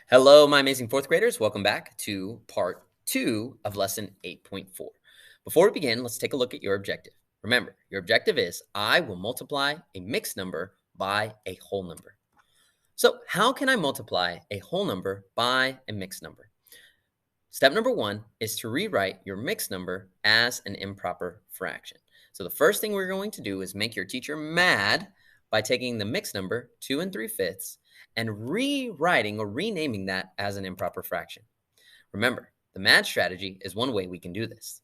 Hello, my amazing fourth graders. Welcome back to part 2 of lesson 8.4. Before we begin, let's take a look at your objective. Remember, your objective is I will multiply a mixed number by a whole number. So how can I multiply a whole number by a mixed number? Step number 1 is to rewrite your mixed number as an improper fraction. So the first thing we're going to do is make your teacher mad by taking the mixed number 2 3/5 and rewriting or renaming that as an improper fraction. Remember, the mad strategy is one way we can do this.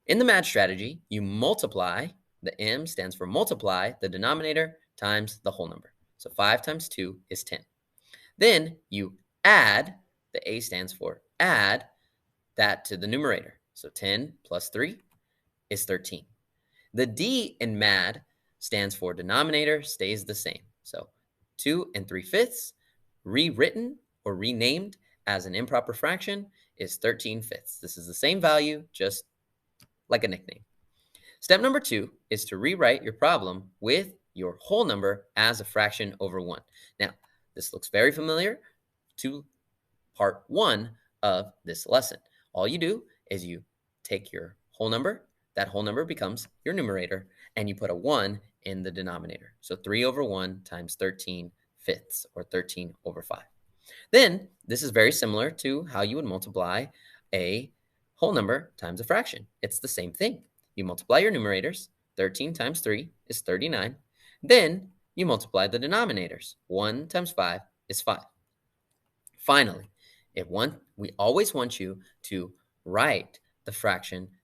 In the mad strategy, you multiply, the M stands for multiply, the denominator times the whole number. So 5 times 2 is 10. Then you add, the A stands for add, that to the numerator. So 10 plus 3 is 13. The D in MAD stands for denominator stays the same. So 2 3/5 rewritten or renamed as an improper fraction is 13/5. This is the same value, just like a nickname. Step number 2 is to rewrite your problem with your whole number as a fraction over 1. Now, this looks very familiar to part 1 of this lesson. All you do is you take your whole number, that whole number becomes your numerator, and you put a 1 in the denominator. So 3 over 1 times 13/5 or 13 over 5. Then this is very similar to how you would multiply a whole number times a fraction. It's the same thing. You multiply your numerators. 13 times 3 is 39. Then you multiply the denominators. 1 times 5 is 5. Finally, we always want you to write the fraction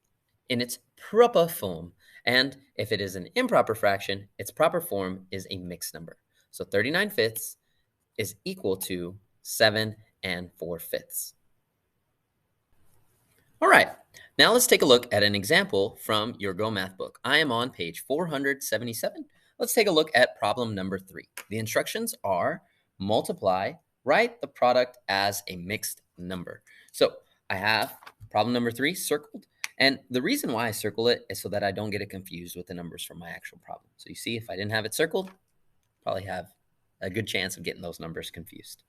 in its proper form. And if it is an improper fraction, its proper form is a mixed number. So 39/5 is equal to 7 4/5. All right, now let's take a look at an example from your GoMath book. I am on page 477. Let's take a look at problem number 3. The instructions are multiply, write the product as a mixed number. So I have problem number 3 circled. And the reason why I circle it is so that I don't get it confused with the numbers from my actual problem. So you see, if I didn't have it circled, probably have a good chance of getting those numbers confused.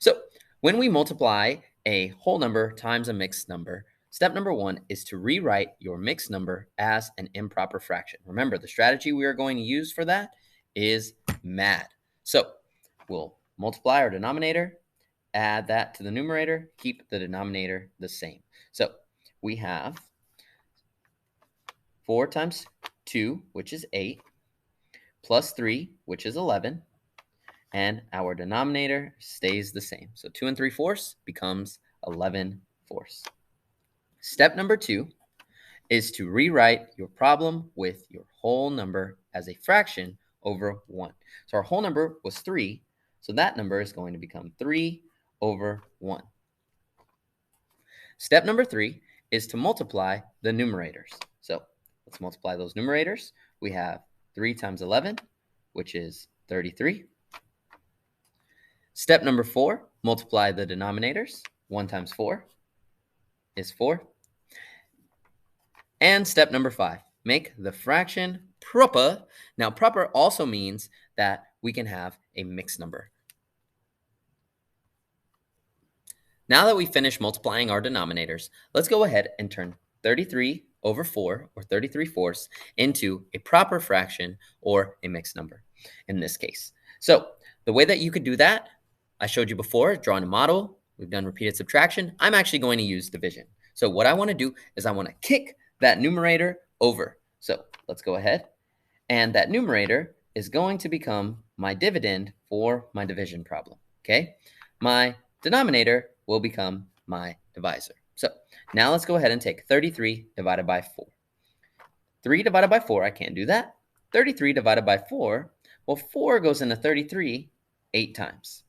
So when we multiply a whole number times a mixed number, step number 1 is to rewrite your mixed number as an improper fraction. Remember, the strategy we are going to use for that is MAD. So we'll multiply our denominator, add that to the numerator, keep the denominator the same. So we have 4 times 2, which is 8, plus 3, which is 11, and our denominator stays the same. So 2 3/4 becomes 11/4. Step number 2 is to rewrite your problem with your whole number as a fraction over 1. So our whole number was 3, so that number is going to become 3 over 1. Step number 3 is to multiply the numerators. So let's multiply those numerators. We have 3 times 11, which is 33. Step number 4, multiply the denominators. 1 times 4 is 4. And step number 5, make the fraction proper. Now, proper also means that we can have a mixed number. Now that we've finished multiplying our denominators, let's go ahead and turn 33 over 4, or 33/4, into a proper fraction or a mixed number in this case. So the way that you could do that, I showed you before, drawing a model. We've done repeated subtraction. I'm actually going to use division. So what I want to do is I want to kick that numerator over. So let's go ahead. And that numerator is going to become my dividend for my division problem. Okay? My denominator will become my divisor. So now let's go ahead and take 33 divided by 4. 3 divided by 4, I can't do that. 33 divided by 4, well, 4 goes into 33 8 times.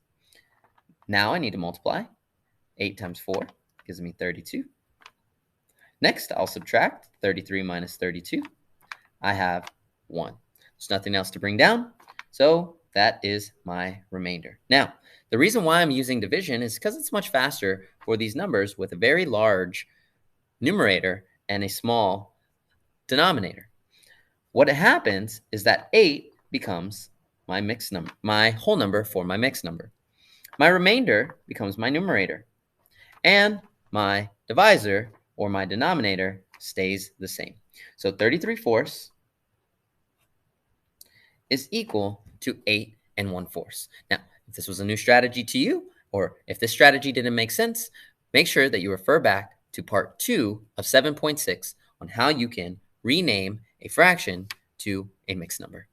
Now I need to multiply. 8 times 4 gives me 32. Next, I'll subtract 33 minus 32. I have 1. There's nothing else to bring down, so that is my remainder. Now, the reason why I'm using division is because it's much faster for these numbers with a very large numerator and a small denominator. What happens is that 8 becomes my mixed number, my whole number for my mixed number. My remainder becomes my numerator, and my divisor, or my denominator, stays the same. So 33/4 is equal to 8 1/4. Now, if this was a new strategy to you, or if this strategy didn't make sense, make sure that you refer back to part 2 of 7.6 on how you can rename a fraction to a mixed number.